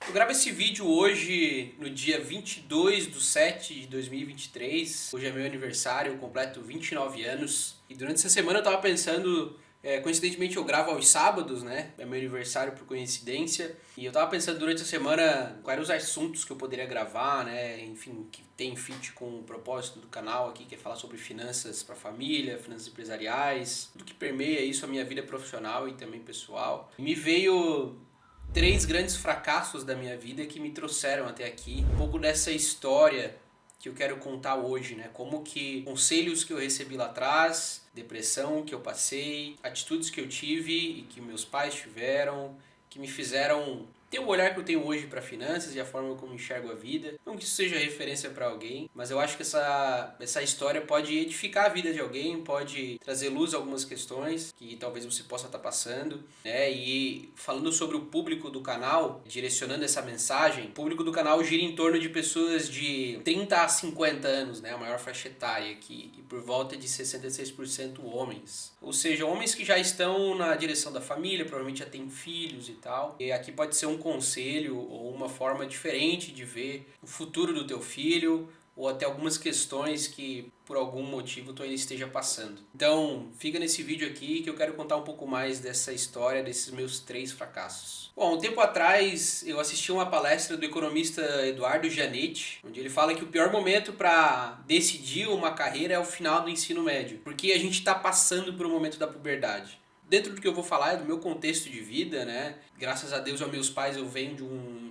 Eu gravo esse vídeo hoje, no dia 22/7/2023. Hoje é meu aniversário, eu completo 29 anos. E durante essa semana eu tava pensando, coincidentemente eu gravo aos sábados, né? É meu aniversário por coincidência. E eu tava pensando durante a semana quais eram os assuntos que eu poderia gravar, né? Enfim, que tem fit com o propósito do canal aqui, que é falar sobre finanças para família, finanças empresariais, tudo que permeia isso, a minha vida profissional e também pessoal. E me veio três grandes fracassos da minha vida que me trouxeram até aqui. Um pouco dessa história que eu quero contar hoje, né? Como que conselhos que eu recebi lá atrás, depressão que eu passei, atitudes que eu tive e que meus pais tiveram, que me fizeram ter o olhar que eu tenho hoje para finanças e a forma como eu enxergo a vida. Não que isso seja referência para alguém, mas eu acho que essa história pode edificar a vida de alguém, pode trazer luz a algumas questões que talvez você possa estar passando, né? E falando sobre o público do canal, direcionando essa mensagem, o público do canal gira em torno de pessoas de 30 a 50 anos, né? A maior faixa etária aqui, e por volta de 66% homens. Ou seja, homens que já estão na direção da família, provavelmente já têm filhos e tal. E aqui pode ser um conselho ou uma forma diferente de ver o futuro do teu filho, ou até algumas questões que por algum motivo tu ainda esteja passando. Então, fica nesse vídeo aqui que eu quero contar um pouco mais dessa história, desses meus três fracassos. Bom, um tempo atrás eu assisti uma palestra do economista Eduardo Giannetti, onde ele fala que o pior momento para decidir uma carreira é o final do ensino médio, porque a gente está passando por um momento da puberdade. Dentro do que eu vou falar é do meu contexto de vida, né? Graças a Deus aos meus pais eu venho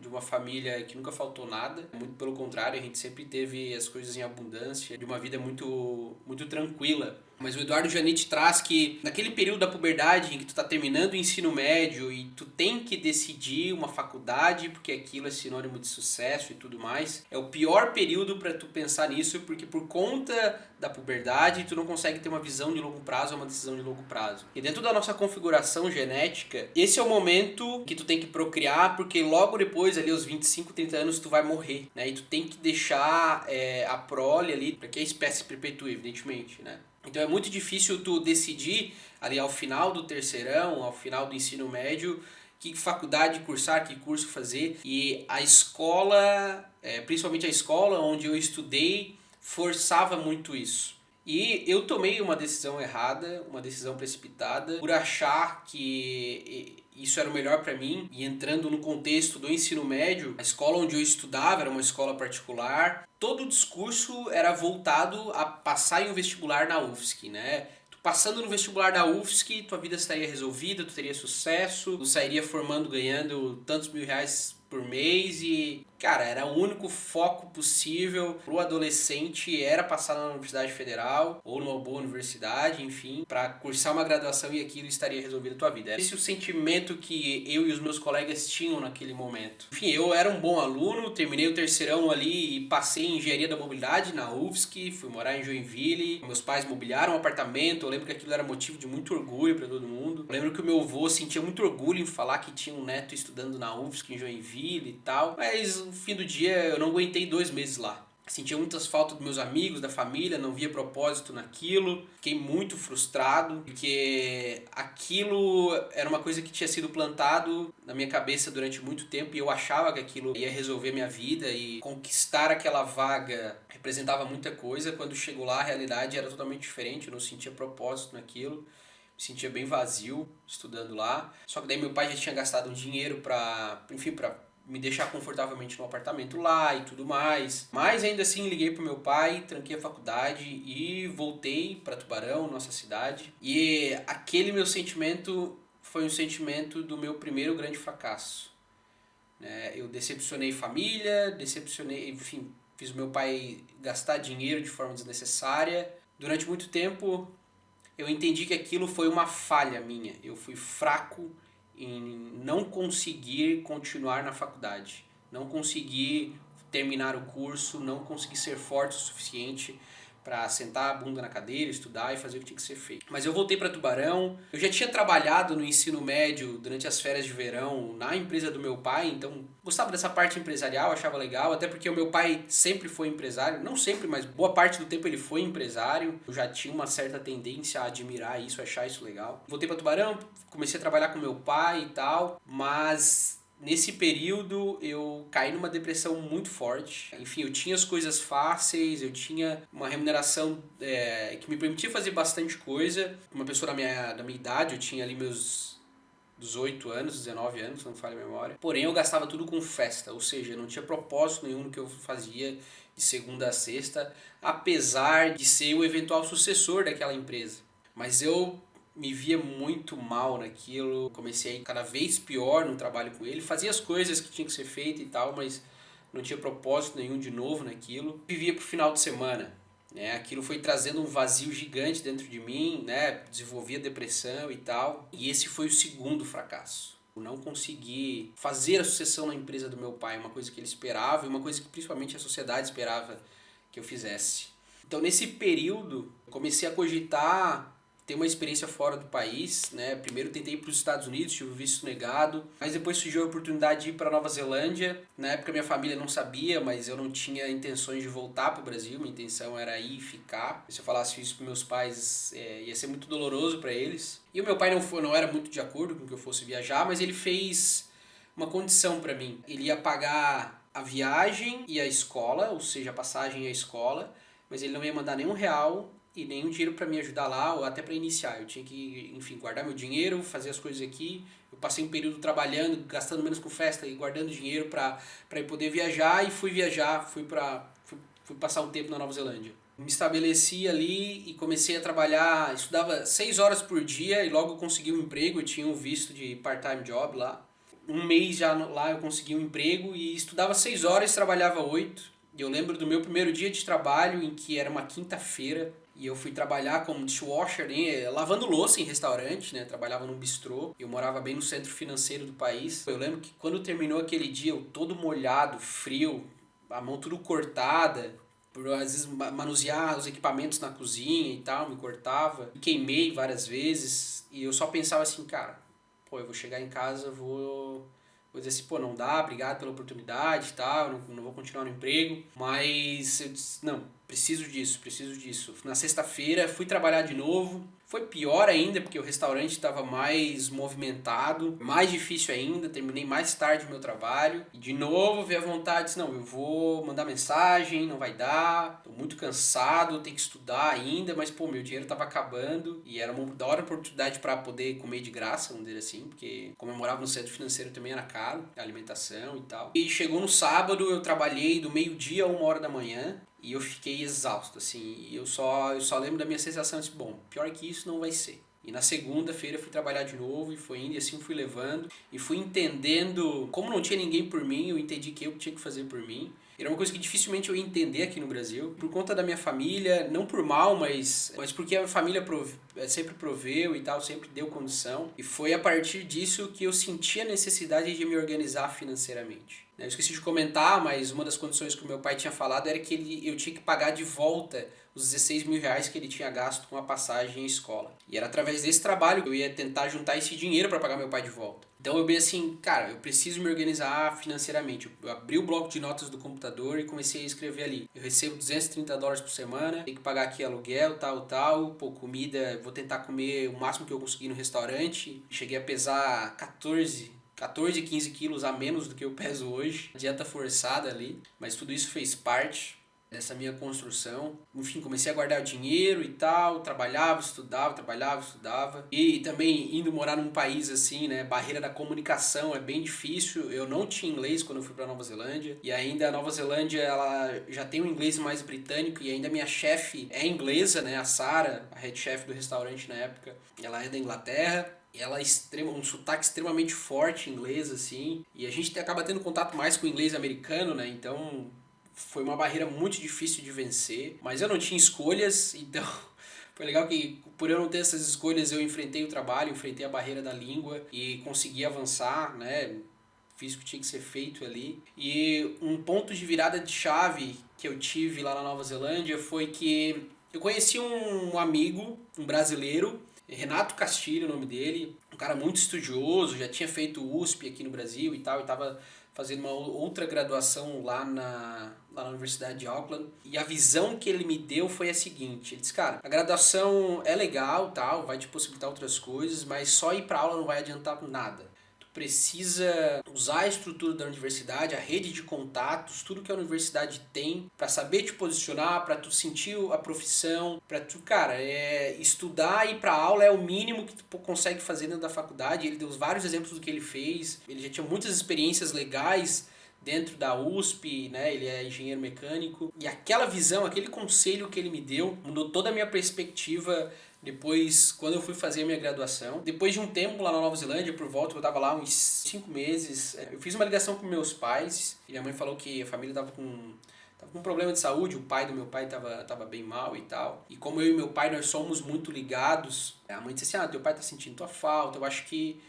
de uma família que nunca faltou nada. Muito pelo contrário, a gente sempre teve as coisas em abundância, de uma vida muito tranquila. Mas o Eduardo Giannetti traz que naquele período da puberdade em que tu tá terminando o ensino médio e tu tem que decidir uma faculdade, porque aquilo é sinônimo de sucesso e tudo mais, é o pior período para tu pensar nisso, porque por conta da puberdade tu não consegue ter uma visão de longo prazo ou uma decisão de longo prazo. E dentro da nossa configuração genética, esse é o momento que tu tem que procriar, porque logo depois, ali aos 25, 30 anos, tu vai morrer, né? E tu tem que deixar a prole ali, para que a espécie se perpetue, evidentemente, né? Então é muito difícil tu decidir ali ao final do terceirão, ao final do ensino médio, que faculdade cursar, que curso fazer. E a escola, principalmente a escola onde eu estudei, forçava muito isso. E eu tomei uma decisão errada, uma decisão precipitada, por achar que isso era o melhor para mim. E entrando no contexto do ensino médio, a escola onde eu estudava era uma escola particular. Todo o discurso era voltado a passar em um vestibular na UFSC, né? Passando no vestibular da UFSC, tua vida estaria resolvida, tu teria sucesso, tu sairia formando, ganhando tantos mil reais por mês e, cara, era o único foco possível pro adolescente, era passar na Universidade Federal ou numa boa universidade, enfim, para cursar uma graduação e aquilo estaria resolvido a tua vida. Esse é o sentimento que eu e os meus colegas tinham naquele momento. Enfim, eu era um bom aluno, terminei o terceirão ali e passei em Engenharia da Mobilidade na UFSC, fui morar em Joinville, meus pais mobiliaram um apartamento, eu lembro que aquilo era motivo de muito orgulho para todo mundo. Eu lembro que o meu avô sentia muito orgulho em falar que tinha um neto estudando na UFSC em Joinville e tal, mas no fim do dia eu não aguentei 2 meses lá. Sentia muitas faltas dos meus amigos, da família, não via propósito naquilo, fiquei muito frustrado, porque aquilo era uma coisa que tinha sido plantado na minha cabeça durante muito tempo e eu achava que aquilo ia resolver minha vida e conquistar aquela vaga representava muita coisa. Quando chegou lá a realidade era totalmente diferente, eu não sentia propósito naquilo. Me sentia bem vazio estudando lá. Só que daí meu pai já tinha gastado um dinheiro para me deixar confortavelmente no apartamento lá e tudo mais. Mas ainda assim liguei pro meu pai, tranquei a faculdade e voltei para Tubarão, nossa cidade. E aquele meu sentimento foi um sentimento do meu primeiro grande fracasso. Eu decepcionei família, enfim, fiz o meu pai gastar dinheiro de forma desnecessária. Durante muito tempo eu entendi que aquilo foi uma falha minha. Eu fui fraco em não conseguir continuar na faculdade, não conseguir terminar o curso, não conseguir ser forte o suficiente para sentar a bunda na cadeira, estudar e fazer o que tinha que ser feito. Mas eu voltei para Tubarão, eu já tinha trabalhado no ensino médio durante as férias de verão na empresa do meu pai, então gostava dessa parte empresarial, achava legal, até porque o meu pai sempre foi empresário, não sempre, mas boa parte do tempo ele foi empresário, eu já tinha uma certa tendência a admirar isso, achar isso legal. Voltei para Tubarão, comecei a trabalhar com meu pai e tal, mas Nesse período eu caí numa depressão muito forte. Enfim, eu tinha as coisas fáceis, eu tinha uma remuneração que me permitia fazer bastante coisa. Uma pessoa da minha idade, eu tinha ali meus 18 anos, 19 anos, se não me falha a memória. Porém, eu gastava tudo com festa, ou seja, não tinha propósito nenhum no que eu fazia de segunda a sexta, apesar de ser o eventual sucessor daquela empresa. Mas eu me via muito mal naquilo, comecei a ir cada vez pior no trabalho com ele, fazia as coisas que tinham que ser feitas e tal, mas não tinha propósito nenhum de novo naquilo. Vivia pro final de semana, né? Aquilo foi trazendo um vazio gigante dentro de mim, né? Desenvolvia depressão e tal, e esse foi o segundo fracasso. Eu não consegui fazer a sucessão na empresa do meu pai, uma coisa que ele esperava e uma coisa que principalmente a sociedade esperava que eu fizesse. Então, nesse período, eu comecei a cogitar ter uma experiência fora do país, né? Primeiro tentei ir para os Estados Unidos, tive o visto negado, mas depois surgiu a oportunidade de ir para Nova Zelândia. Na época minha família não sabia, mas eu não tinha intenções de voltar para o Brasil, minha intenção era ir e ficar. Se eu falasse isso para meus pais, ia ser muito doloroso para eles. E o meu pai não era muito de acordo com que eu fosse viajar, mas ele fez uma condição para mim. Ele ia pagar a viagem e a escola, ou seja, a passagem e a escola, mas ele não ia mandar nenhum real e nenhum dinheiro para me ajudar lá ou até para iniciar. Eu tinha que, enfim, guardar meu dinheiro, fazer as coisas aqui. Eu passei um período trabalhando, gastando menos com festa e guardando dinheiro para poder viajar, e fui viajar, fui passar um tempo na Nova Zelândia. Me estabeleci ali e comecei a trabalhar, estudava 6 horas por dia e logo consegui um emprego, eu tinha um visto de part-time job lá. Um mês já lá eu consegui um emprego e estudava 6 horas, trabalhava 8. E eu lembro do meu primeiro dia de trabalho, em que era uma quinta-feira, e eu fui trabalhar como dishwasher, né, lavando louça em restaurante, né, trabalhava num bistrô. Eu morava bem no centro financeiro do país. Eu lembro que quando terminou aquele dia, eu todo molhado, frio, a mão tudo cortada, por às vezes manusear os equipamentos na cozinha e tal, me cortava. Queimei várias vezes e eu só pensava assim, cara, pô, eu vou chegar em casa, vou dizer assim, pô, não dá, obrigado pela oportunidade e tal, não vou continuar no emprego. Mas eu disse, não, preciso disso. Na sexta-feira fui trabalhar de novo. Foi pior ainda, porque o restaurante estava mais movimentado, mais difícil ainda, terminei mais tarde o meu trabalho. E de novo veio a vontade, disse, não, eu vou mandar mensagem, não vai dar, tô muito cansado, tenho que estudar ainda, mas pô, meu dinheiro estava acabando e era uma da hora oportunidade para poder comer de graça, vamos dizer assim, porque como eu morava no centro financeiro também era caro, a alimentação e tal. E chegou no sábado, eu trabalhei do meio-dia a 1 hora da manhã. E eu fiquei exausto, assim, eu só lembro da minha sensação, assim, bom, pior que isso não vai ser. E na segunda-feira fui trabalhar de novo e foi indo, e assim fui levando e fui entendendo, como não tinha ninguém por mim, eu entendi que eu tinha que fazer por mim. Era uma coisa que dificilmente eu ia entender aqui no Brasil, por conta da minha família, não por mal, mas porque a minha família sempre proveu e tal, sempre deu condição. E foi a partir disso que eu senti a necessidade de me organizar financeiramente. Eu esqueci de comentar, mas uma das condições que o meu pai tinha falado era que eu tinha que pagar de volta os 16 mil reais que ele tinha gasto com a passagem em escola. E era através desse trabalho que eu ia tentar juntar esse dinheiro para pagar meu pai de volta. Então eu bem assim, cara, eu preciso me organizar financeiramente. Eu abri o bloco de notas do computador e comecei a escrever ali. Eu recebo $230 por semana, tenho que pagar aqui aluguel, tal, pô, comida, vou tentar comer o máximo que eu conseguir no restaurante. Cheguei a pesar 14, 15 quilos a menos do que eu peso hoje. Dieta forçada ali, mas tudo isso fez parte dessa minha construção. Enfim, comecei a guardar o dinheiro e tal, trabalhava, estudava. E também indo morar num país assim, né, barreira da comunicação é bem difícil. Eu não tinha inglês quando eu fui para Nova Zelândia. E ainda a Nova Zelândia, ela já tem um inglês mais britânico, e ainda minha chefe é inglesa, né, a Sarah, a head chef do restaurante na época. Ela é da Inglaterra. Ela é um sotaque extremamente forte inglês, assim. E a gente acaba tendo contato mais com o inglês americano, né, então foi uma barreira muito difícil de vencer, mas eu não tinha escolhas, então foi legal que por eu não ter essas escolhas eu enfrentei o trabalho, enfrentei a barreira da língua e consegui avançar, né? Fiz o que tinha que ser feito ali. E um ponto de virada de chave que eu tive lá na Nova Zelândia foi que eu conheci um amigo, um brasileiro, Renato Castilho, o nome dele, um cara muito estudioso, já tinha feito USP aqui no Brasil e tal, e estava fazendo uma outra graduação lá na Universidade de Auckland. E a visão que ele me deu foi a seguinte, ele disse, cara, a graduação é legal, tal, vai te possibilitar outras coisas, mas só ir pra aula não vai adiantar nada. Tu precisa usar a estrutura da universidade, a rede de contatos, tudo que a universidade tem para saber te posicionar, para tu sentir a profissão, para tu, cara, estudar e ir para aula é o mínimo que tu consegue fazer dentro da faculdade. Ele deu vários exemplos do que ele fez. Ele já tinha muitas experiências legais dentro da USP, né? Ele é engenheiro mecânico. E aquela visão, aquele conselho que ele me deu, mudou toda a minha perspectiva depois, quando eu fui fazer a minha graduação. Depois de um tempo lá na Nova Zelândia, por volta, eu estava lá uns 5 meses, eu fiz uma ligação com meus pais, e minha mãe falou que a família estava com um problema de saúde, o pai do meu pai tava bem mal e tal. E como eu e meu pai, nós somos muito ligados, a mãe disse assim, teu pai tá sentindo tua falta, eu acho que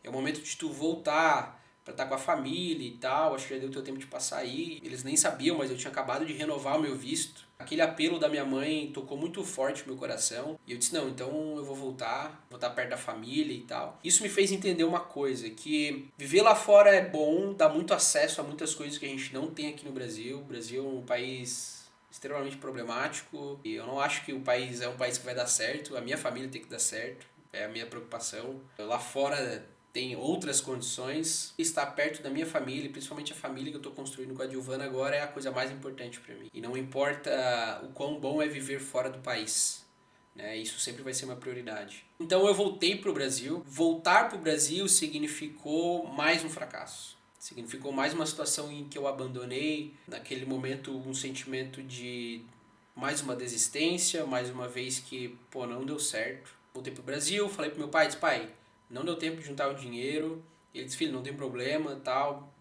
é o momento de tu voltar pra estar com a família e tal, acho que já deu teu tempo de passar aí. Eles nem sabiam, mas eu tinha acabado de renovar o meu visto. Aquele apelo da minha mãe tocou muito forte no meu coração. E eu disse, não, então eu vou voltar, vou estar perto da família e tal. Isso me fez entender uma coisa, que viver lá fora é bom, dá muito acesso a muitas coisas que a gente não tem aqui no Brasil. O Brasil é um país extremamente problemático. E eu não acho que o país é um país que vai dar certo. A minha família tem que dar certo. É a minha preocupação. Lá fora tem outras condições. Estar perto da minha família, principalmente a família que eu estou construindo com a Giovana agora, é a coisa mais importante para mim. E não importa o quão bom é viver fora do país, né? Isso sempre vai ser uma prioridade. Então eu voltei para o Brasil. Voltar para o Brasil significou mais um fracasso. Significou mais uma situação em que eu abandonei, naquele momento, um sentimento de mais uma desistência, mais uma vez que, não deu certo. Voltei para o Brasil, falei pro meu pai, disse, pai, não deu tempo de juntar o dinheiro. Ele disse, filho, não tem problema, tal.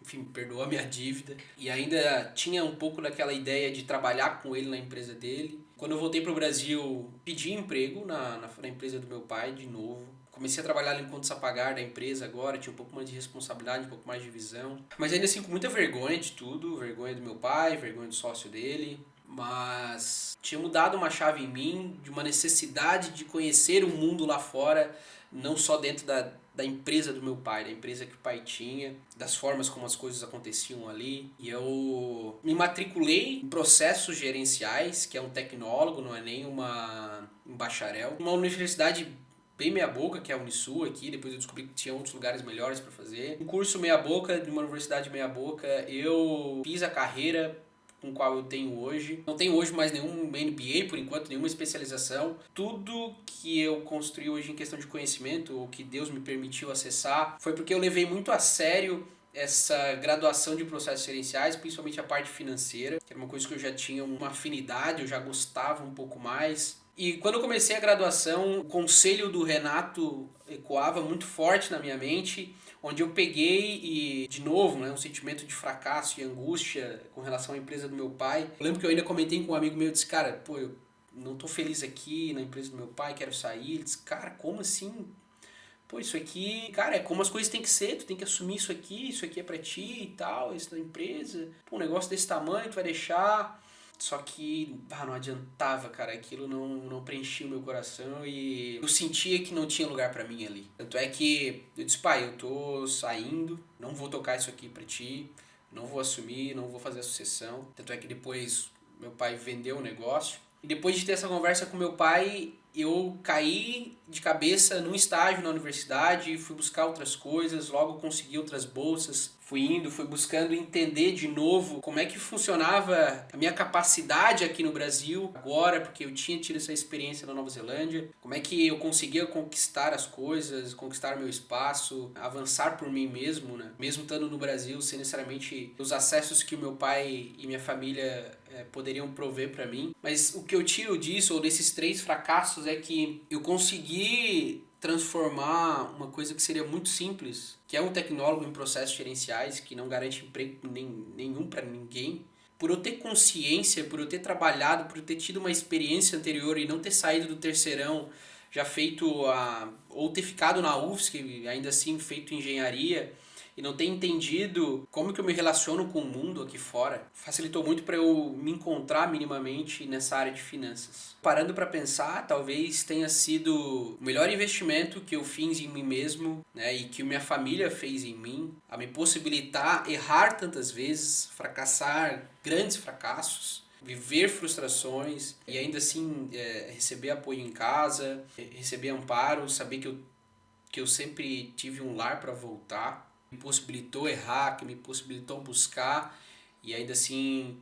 Enfim, perdoou a minha dívida. E ainda tinha um pouco daquela ideia de trabalhar com ele na empresa dele. Quando eu voltei para o Brasil, pedi emprego na empresa do meu pai de novo. Comecei a trabalhar em contas a pagar da empresa agora, tinha um pouco mais de responsabilidade, um pouco mais de visão. Mas ainda assim com muita vergonha de tudo, vergonha do meu pai, vergonha do sócio dele. Mas tinha mudado uma chave em mim, de uma necessidade de conhecer o mundo lá fora, não só dentro da empresa do meu pai, da empresa que o pai tinha, das formas como as coisas aconteciam ali. E eu me matriculei em processos gerenciais, que é um tecnólogo, não é nem um bacharel. Uma universidade bem meia boca, que é a Unisul aqui, depois eu descobri que tinha outros lugares melhores para fazer. Um curso meia boca, de uma universidade meia boca, eu fiz a carreira com o qual eu tenho hoje. Não tenho hoje mais nenhum MBA, por enquanto, nenhuma especialização. Tudo que eu construí hoje em questão de conhecimento, ou que Deus me permitiu acessar, foi porque eu levei muito a sério essa graduação de processos gerenciais, principalmente a parte financeira, que era uma coisa que eu já tinha uma afinidade, eu já gostava um pouco mais. E quando eu comecei a graduação, o conselho do Renato ecoava muito forte na minha mente, onde eu peguei e, de novo, um sentimento de fracasso e angústia com relação à empresa do meu pai. Eu lembro que eu ainda comentei com um amigo meu, eu disse, cara, eu não tô feliz aqui na empresa do meu pai, quero sair. Ele disse, cara, como assim? Isso aqui, cara, é como as coisas têm que ser, tu tem que assumir isso aqui é pra ti e tal, isso da empresa. Um negócio desse tamanho, tu vai deixar. Só que não adiantava, cara, aquilo não preenchia o meu coração e eu sentia que não tinha lugar pra mim ali. Tanto é que eu disse, pai, eu tô saindo, não vou tocar isso aqui pra ti, não vou assumir, não vou fazer a sucessão. Tanto é que depois meu pai vendeu o negócio. E depois de ter essa conversa com meu pai, eu caí de cabeça num estágio na universidade, fui buscar outras coisas, logo consegui outras bolsas, fui buscando entender de novo como é que funcionava a minha capacidade aqui no Brasil agora, porque eu tinha tido essa experiência na Nova Zelândia, como é que eu conseguia conquistar as coisas, conquistar meu espaço, avançar por mim mesmo, né? Mesmo estando no Brasil, sem necessariamente os acessos que o meu pai e minha família poderiam prover para mim. Mas o que eu tiro disso, ou desses 3 fracassos, é que eu consegui transformar uma coisa que seria muito simples, que é um tecnólogo em processos gerenciais, que não garante emprego nenhum para ninguém. Por eu ter consciência, por eu ter trabalhado, por eu ter tido uma experiência anterior e não ter saído do terceirão, já feito ou ter ficado na UFSC, ainda assim feito engenharia, e não ter entendido como que eu me relaciono com o mundo aqui fora, facilitou muito para eu me encontrar minimamente nessa área de finanças. Parando para pensar, talvez tenha sido o melhor investimento que eu fiz em mim mesmo, né, e que minha família fez em mim, a me possibilitar errar tantas vezes, fracassar, grandes fracassos, viver frustrações e ainda assim receber apoio em casa, receber amparo, saber que eu que eu sempre tive um lar para voltar, me possibilitou errar, que me possibilitou buscar e ainda assim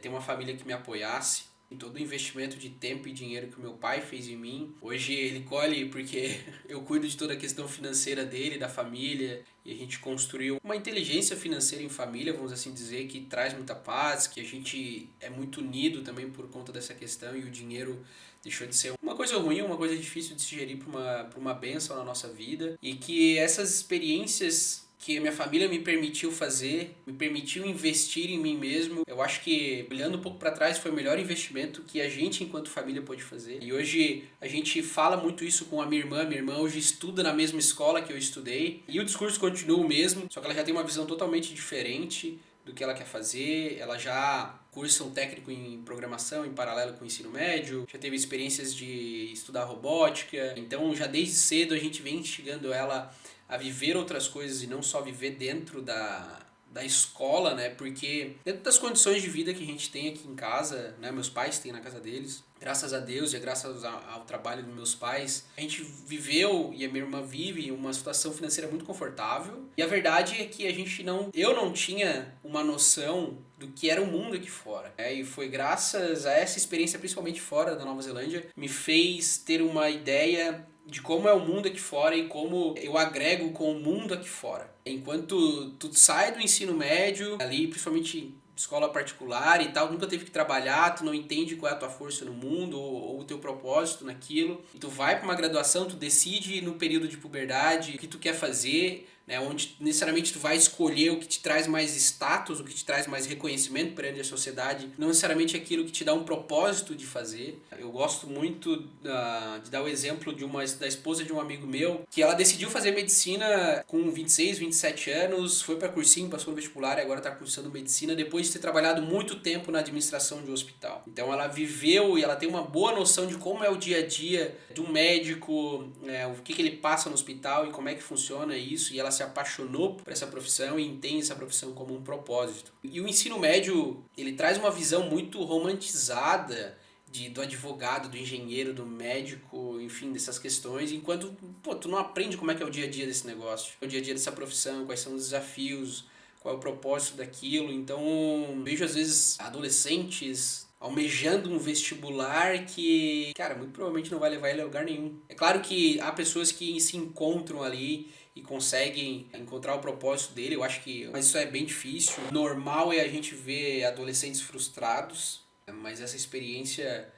ter uma família que me apoiasse. E todo o investimento de tempo e dinheiro que o meu pai fez em mim, hoje ele colhe porque eu cuido de toda a questão financeira dele, da família, e a gente construiu uma inteligência financeira em família, vamos assim dizer, que traz muita paz, que a gente é muito unido também por conta dessa questão, e o dinheiro deixou de ser uma coisa ruim, uma coisa difícil de se gerir para uma bênção na nossa vida, e que essas experiências que a minha família me permitiu fazer, me permitiu investir em mim mesmo. Eu acho que, olhando um pouco para trás, foi o melhor investimento que a gente, enquanto família, pôde fazer. E hoje a gente fala muito isso com a minha irmã. Minha irmã hoje estuda na mesma escola que eu estudei. E o discurso continua o mesmo, só que ela já tem uma visão totalmente diferente do que ela quer fazer. Ela já cursa um técnico em programação em paralelo com o ensino médio, já teve experiências de estudar robótica. Então, já desde cedo a gente vem instigando ela a viver outras coisas e não só viver dentro da escola, né? Porque dentro das condições de vida que a gente tem aqui em casa, né? Meus pais têm na casa deles, graças a Deus e graças ao trabalho dos meus pais, a gente viveu e a minha irmã vive uma situação financeira muito confortável. E a verdade é que eu não tinha uma noção do que era o mundo aqui fora. E foi graças a essa experiência, principalmente fora da Nova Zelândia, me fez ter uma ideia de como é o mundo aqui fora e como eu agrego com o mundo aqui fora. Enquanto tu sai do ensino médio, ali principalmente escola particular e tal, nunca teve que trabalhar, tu não entende qual é a tua força no mundo ou o teu propósito naquilo, e tu vai para uma graduação, tu decide no período de puberdade o que tu quer fazer, né, onde necessariamente tu vai escolher o que te traz mais status, o que te traz mais reconhecimento perante a sociedade, não necessariamente aquilo que te dá um propósito de fazer. Eu gosto muito de dar o exemplo da esposa de um amigo meu, que ela decidiu fazer medicina com 26, 27 anos, foi para cursinho, passou no vestibular e agora está cursando medicina depois de ter trabalhado muito tempo na administração de um hospital. Então ela viveu e ela tem uma boa noção de como é o dia a dia de um médico, o que ele passa no hospital e como é que funciona isso, e ela se apaixonou por essa profissão e entende essa profissão como um propósito. E o ensino médio, ele traz uma visão muito romantizada do advogado, do engenheiro, do médico, enfim, dessas questões, enquanto tu não aprende como é que é o dia a dia desse negócio, o dia a dia dessa profissão, quais são os desafios, qual é o propósito daquilo. Então, vejo às vezes adolescentes almejando um vestibular que, cara, muito provavelmente não vai levar ele a lugar nenhum. É claro que há pessoas que se encontram ali e conseguem encontrar o propósito dele, mas isso é bem difícil. Normal é a gente ver adolescentes frustrados, mas essa experiência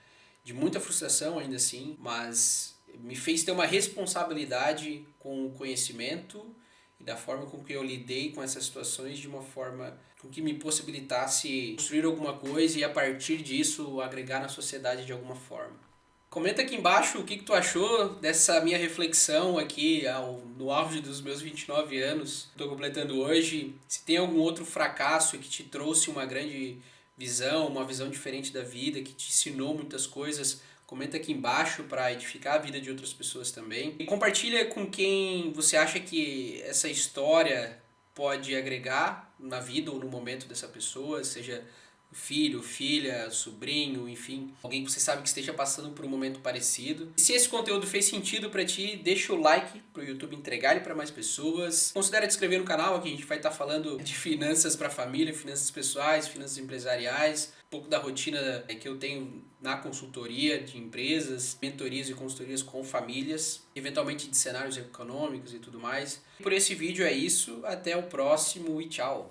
de muita frustração ainda assim, mas me fez ter uma responsabilidade com o conhecimento e da forma com que eu lidei com essas situações, de uma forma com que me possibilitasse construir alguma coisa e a partir disso agregar na sociedade de alguma forma. Comenta aqui embaixo o que tu achou dessa minha reflexão aqui no auge dos meus 29 anos. Estou completando hoje. Se tem algum outro fracasso que te trouxe uma grande visão, uma visão diferente da vida, que te ensinou muitas coisas, comenta aqui embaixo para edificar a vida de outras pessoas também. E compartilha com quem você acha que essa história pode agregar na vida ou no momento dessa pessoa, seja filho, filha, sobrinho, enfim, alguém que você sabe que esteja passando por um momento parecido. E se esse conteúdo fez sentido pra ti, deixa o like pro YouTube entregar ele para mais pessoas. Considere te inscrever no canal, aqui a gente vai estar falando de finanças para família, finanças pessoais, finanças empresariais, um pouco da rotina que eu tenho na consultoria de empresas, mentorias e consultorias com famílias, eventualmente de cenários econômicos e tudo mais. Por esse vídeo é isso, até o próximo e tchau!